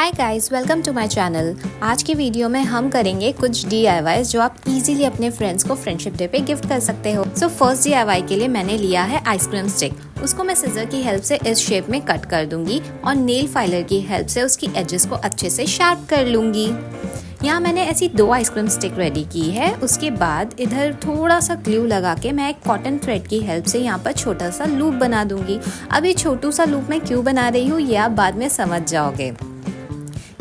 Hi guys, welcome to my channel. आज की video में हम करेंगे कुछ DIYs जो आप इजीली अपने फ्रेंड्स को फ्रेंडशिप डे पे गिफ्ट कर सकते हो। सो फर्स्ट DIY के लिए मैंने लिया है आइसक्रीम स्टिक। उसको मैं सिजर की हेल्प से इस शेप में कट कर दूंगी और नेल फाइलर की हेल्प से उसकी एजेस को अच्छे से शार्प कर लूंगी। यहाँ मैंने ऐसी 2 आइसक्रीम स्टिक रेडी की है। उसके बाद इधर थोड़ा सा ग्लू लगा के मैं एक कॉटन थ्रेड की हेल्प से यहाँ पर छोटा सा लूप बना दूंगी। अब ये छोटू सा लूप मैं क्यों बना रही हूँ ये आप बाद में समझ जाओगे।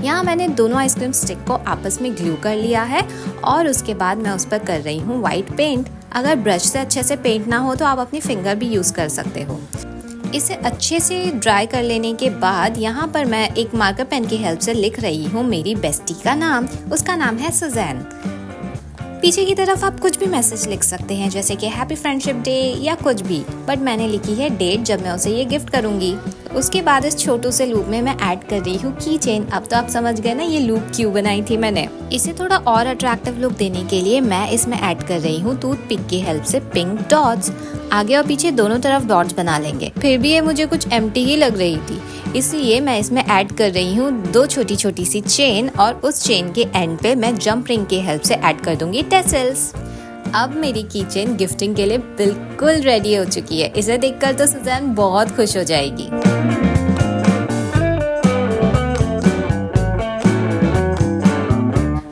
यहाँ मैंने दोनों आइसक्रीम स्टिक को आपस में ग्लू कर लिया है और उसके बाद मैं उस पर कर रही हूँ वाइट पेंट। अगर ब्रश से अच्छे से पेंट ना हो तो आप अपनी फिंगर भी यूज़ कर सकते हो। इसे अच्छे से ड्राई कर लेने के बाद यहाँ पर मैं एक मार्कर पेन की हेल्प से लिख रही हूँ मेरी बेस्टी का नाम। उसका नाम है सुजैन। पीछे की तरफ आप कुछ भी मैसेज लिख सकते हैं, जैसे कि हैप्पी फ्रेंडशिप डे या कुछ भी, बट मैंने लिखी है डेट जब मैं उसे ये गिफ्ट करूंगी। उसके बाद इस छोटू से लूप में मैं ऐड कर रही हूँ की चेन। अब तो आप समझ गए ना ये लूप क्यों बनाई थी मैंने। इसे थोड़ा और अट्रैक्टिव लुक देने के लिए मैं इसमें ऐड कर रही हूँ टूथपिक की हेल्प से पिंक डॉट्स। आगे और पीछे दोनों तरफ डॉट्स बना लेंगे। फिर भी ये मुझे कुछ एम्प्टी ही लग रही थी, इसलिए मैं इसमें ऐड कर रही हूँ 2 छोटी छोटी सी चेन और उस चेन के एंड पे मैं जंप रिंग की हेल्प से ऐड कर दूंगी टेसल्स। अब मेरी की चेन गिफ्टिंग के लिए बिल्कुल रेडी हो चुकी है। इसे देखकर तो सुजैन बहुत खुश हो जाएगी।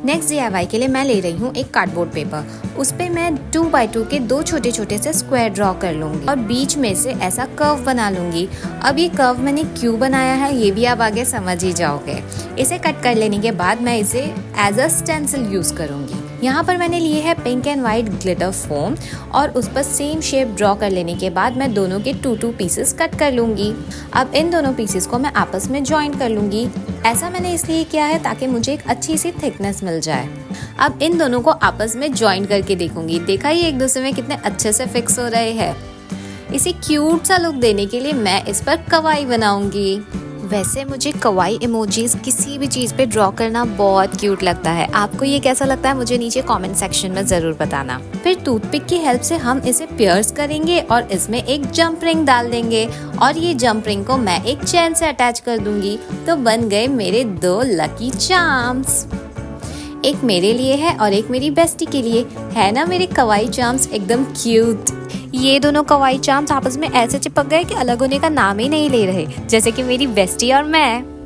नेक्स्ट DIY के लिए मैं ले रही हूँ एक कार्डबोर्ड पेपर। उस पे मैं 2x2 के 2 छोटे छोटे से स्क्वायर ड्रॉ कर लूंगी और बीच में से ऐसा कर्व बना लूंगी। अब ये कर्व मैंने क्यों बनाया है ये भी आप आगे समझ ही जाओगे। इसे कट कर लेने के बाद मैं इसे एज अ स्टेंसिल यूज करूंगी। यहाँ पर मैंने लिए है pink and white glitter foam और उस पर सेम शेप ड्रॉ कर लेने के बाद मैं दोनों के 2 पीसेस कट कर लूंगी। अब इन दोनों पीसेस को मैं आपस में ज्वाइन कर लूंगी। ऐसा मैंने इसलिए किया है ताकि मुझे एक अच्छी सी थिकनेस मिल जाए। अब इन दोनों को आपस में ज्वाइन करके देखूंगी। देखा ये एक दूसरे में कितने अच्छे से फिक्स हो रहे हैं। इसे क्यूट सा लुक देने के लिए मैं इस पर कवाई बनाऊंगी। वैसे मुझे कवाई इमोजीज किसी भी चीज़ पे ड्रॉ करना बहुत क्यूट लगता है। आपको ये कैसा लगता है मुझे नीचे कमेंट सेक्शन में ज़रूर बताना। फिर टूथपिक की हेल्प से हम इसे पियर्स करेंगे और इसमें एक जंप रिंग डाल देंगे और ये जंप रिंग को मैं एक चेन से अटैच कर दूंगी। तो बन गए मेरे 2 लकी चार्म्स। एक मेरे लिए है और एक मेरी बेस्टी के लिए। है ना मेरे कवाई चार्म्स एकदम क्यूट। ये दोनों कवाई चार्म्स आपस में ऐसे चिपक गए कि अलग होने का नाम ही नहीं ले रहे, जैसे कि मेरी बेस्टी और मैं।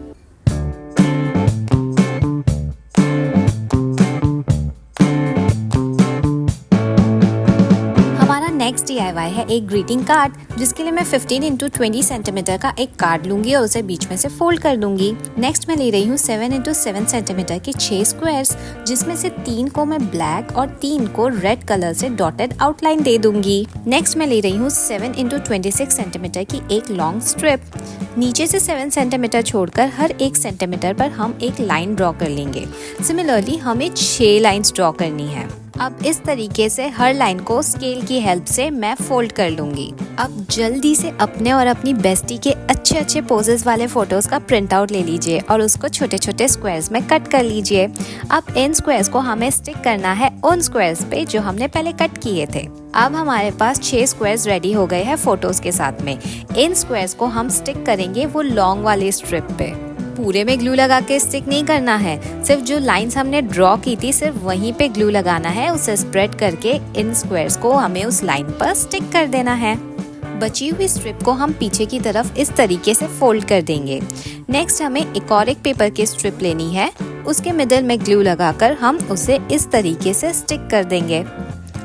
नेक्स्ट DIY है एक ग्रीटिंग कार्ड, जिसके लिए मैं 15x20 सेंटीमीटर का एक कार्ड लूंगी और उसे बीच में से फोल्ड कर दूंगी। नेक्स्ट मैं ले रही हूँ 7x7 सेंटीमीटर के 6 स्क्वायर्स, जिसमें से 3 को मैं ब्लैक और 3 को रेड कलर से डॉटेड आउटलाइन दे दूंगी। नेक्स्ट मैं ले रही हूँ 7x26 सेंटीमीटर की एक लॉन्ग स्ट्रिप। नीचे से 7 सेंटीमीटर छोड़कर हर 1 सेंटीमीटर पर हम एक लाइन ड्रॉ कर लेंगे। सिमिलरली हमें 6 लाइंस ड्रॉ करनी है। अब इस तरीके से हर लाइन को स्केल की हेल्प से मैं फोल्ड कर लूंगी। अब जल्दी से अपने और अपनी बेस्टी के अच्छे अच्छे पोजेस वाले फोटोज का प्रिंट आउट ले लीजिए और उसको छोटे छोटे स्क्वायर्स में कट कर लीजिए। अब इन स्क्वायर्स को हमें स्टिक करना है उन स्क्वायर्स पे जो हमने पहले कट किए थे। अब हमारे पास 6 स्क्वायर्स रेडी हो गए हैं फोटोज के साथ में। इन स्क्वायर्स को हम स्टिक करेंगे वो लॉन्ग वाले स्ट्रिप पे। पूरे में ग्लू लगा के स्टिक नहीं करना है, सिर्फ जो लाइंस हमने ड्रॉ की थी सिर्फ वहीं पे ग्लू लगाना है। उसे स्प्रेड करके इन स्क्वायर्स को हमें उस लाइन पर स्टिक कर देना है। बची हुई स्ट्रिप को हम पीछे की तरफ इस तरीके से फोल्ड कर देंगे। नेक्स्ट हमें एक पेपर की स्ट्रिप लेनी है। उसके मिडिल में ग्लू लगाकर हम उसे इस तरीके से स्टिक कर देंगे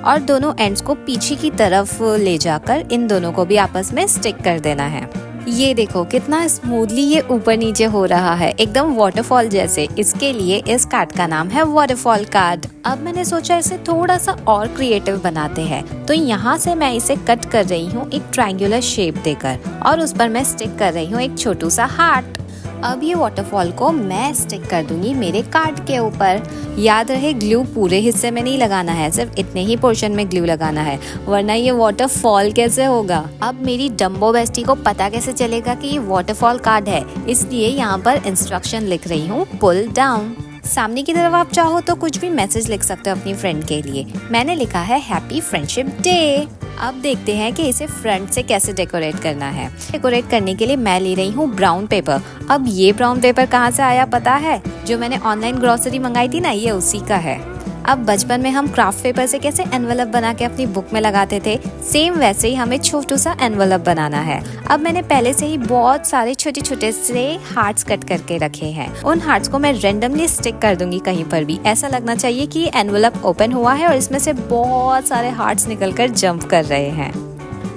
और दोनों एंड्स को पीछे की तरफ ले जाकर इन दोनों को भी आपस में स्टिक कर देना है। ये देखो कितना स्मूथली ये ऊपर नीचे हो रहा है, एकदम वाटरफॉल जैसे। इसके लिए इस कार्ड का नाम है वाटरफॉल कार्ड। अब मैंने सोचा इसे थोड़ा सा और क्रिएटिव बनाते हैं, तो यहाँ से मैं इसे कट कर रही हूँ एक ट्रायंगुलर शेप देकर और उस पर मैं स्टिक कर रही हूँ एक छोटू सा हार्ट। अब ये वाटरफॉल को मैं स्टिक कर दूंगी मेरे कार्ड के ऊपर। याद रहे ग्लू पूरे हिस्से में नहीं लगाना है, सिर्फ इतने ही पोर्शन में ग्लू लगाना है, वरना ये वाटरफॉल कैसे होगा। अब मेरी डम्बो बेस्टी को पता कैसे चलेगा कि ये वाटरफॉल कार्ड है, इसलिए यहाँ पर इंस्ट्रक्शन लिख रही हूँ पुल डाउन। सामने की तरफ आप चाहो तो कुछ भी मैसेज लिख सकते हो अपनी फ्रेंड के लिए। मैंने लिखा है हैप्पी फ्रेंडशिप डे। अब देखते हैं कि इसे फ्रंट से कैसे डेकोरेट करना है। डेकोरेट करने के लिए मैं ले रही हूँ ब्राउन पेपर। अब ये ब्राउन पेपर कहाँ से आया पता है? जो मैंने ऑनलाइन ग्रोसरी मंगाई थी ना, ये उसी का है। अब बचपन में हम क्राफ्ट पेपर से कैसे एनवलप बना के अपनी बुक में लगाते थे, सेम वैसे ही हमें छोटू सा एनवलप बनाना है। अब मैंने पहले से ही बहुत सारे छोटे छोटे से हार्ट्स कट करके रखे हैं। उन हार्ट्स को मैं रेंडमली स्टिक कर दूंगी कहीं पर भी। ऐसा लगना चाहिए कि एनवलप ओपन हुआ है और इसमें से बहुत सारे हार्ट्स निकलकर जंप कर रहे हैं।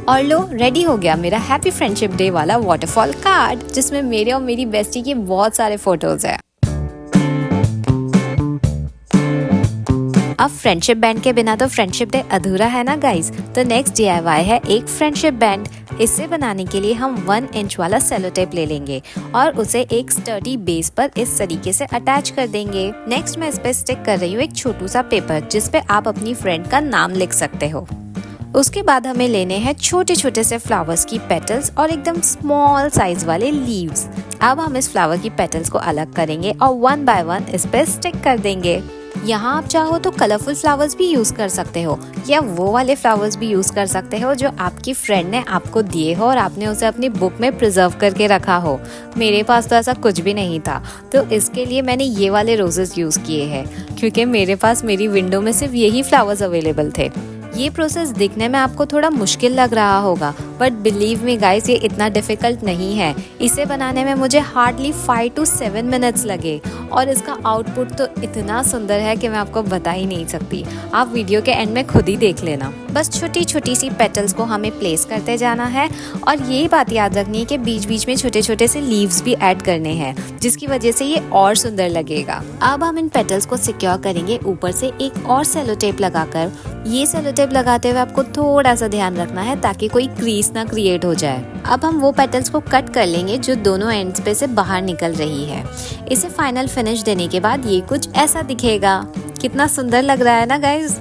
और लो, रेडी हो गया मेरा हैप्पी फ्रेंडशिप डे वाला वाटरफॉल कार्ड, जिसमें मेरे और मेरी बेस्टी के बहुत सारे फोटोज हैं। अब फ्रेंडशिप बैंड के बिना तो फ्रेंडशिप डे अधूरा है ना गाइस। तो नेक्स्ट DIY है एक फ्रेंडशिप बैंड। इसे बनाने के लिए हम 1 इंच वाला सेलो टेप ले लेंगे और उसे एक स्टर्डी बेस पर इस तरीके से अटैच कर देंगे। नेक्स्ट मैं इस पे स्टिक कर रही हूँ एक छोटू सा पेपर, जिस पे आप अपनी फ्रेंड का नाम लिख सकते हो। उसके बाद हमें लेने हैं छोटे छोटे से फ्लावर्स की पेटल्स और एकदम स्मॉल साइज वाले लीव्स। अब हम इस फ्लावर की पेटल्स को अलग करेंगे और 1 बाय 1 इस पे स्टिक कर देंगे। यहाँ आप चाहो तो कलरफुल फ्लावर्स भी यूज कर सकते हो या वो वाले फ्लावर्स भी यूज कर सकते हो जो आपकी फ्रेंड ने आपको दिए हो और आपने उसे अपनी बुक में प्रिजर्व करके रखा हो। मेरे पास तो ऐसा कुछ भी नहीं था, तो इसके लिए मैंने ये वाले रोजेस यूज किए हैं, क्योंकि मेरे पास मेरी विंडो में सिर्फ यही फ्लावर्स अवेलेबल थे। ये प्रोसेस दिखने में आपको थोड़ा मुश्किल लग रहा होगा, बट बिलीव मी गाइस, ये इतना डिफिकल्ट नहीं है। इसे बनाने में मुझे हार्डली 5 to 7 मिनट्स लगे और इसका आउटपुट तो इतना सुंदर है कि मैं आपको बता ही नहीं सकती। आप वीडियो के एंड में खुद ही देख लेना। बस छोटी छोटी सी पेटल्स को हमें प्लेस करते जाना है और ये बात याद रखनी है कि बीच बीच में छोटे छोटे से लीव्स भी ऐड करने हैं, जिसकी वजह से ये और सुंदर लगेगा। अब हम इन पेटल्स को सिक्योर करेंगे ऊपर से एक और सेलो टेप लगाकर। ये सेलो टेप लगाते हुए आपको थोड़ा सा ध्यान रखना है ताकि कोई क्रीज ना क्रिएट हो जाए। अब हम वो पेटल्स को कट कर लेंगे जो दोनों एंड्स पे से बाहर निकल रही है। इसे फाइनल फिनिश देने के बाद ये कुछ ऐसा दिखेगा। कितना सुंदर लग रहा है ना गाइज।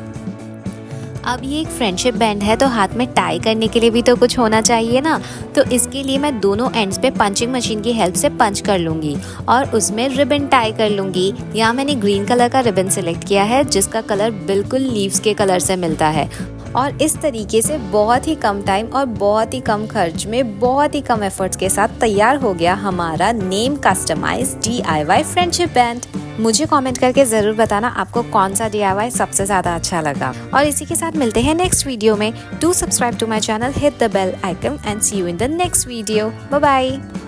अब ये एक फ्रेंडशिप बैंड है, तो हाथ में टाई करने के लिए भी तो कुछ होना चाहिए ना। तो इसके लिए मैं दोनों एंड्स पे पंचिंग मशीन की हेल्प से पंच कर लूँगी और उसमें रिबन टाई कर लूँगी। यहाँ मैंने ग्रीन कलर का रिबन सिलेक्ट किया है, जिसका कलर बिल्कुल लीव्स के कलर से मिलता है। और इस तरीके से बहुत ही कम टाइम और बहुत ही कम खर्च में बहुत ही कम एफर्ट्स के साथ तैयार हो गया हमारा name customized DIY friendship band. मुझे कमेंट करके ज़रूर बताना आपको कौन सा DIY सबसे ज़्यादा अच्छा लगा। और इसी के साथ मिलते हैं नेक्स्ट वीडियो में। Do subscribe to my channel, hit the bell icon and see you in the next video. Bye bye.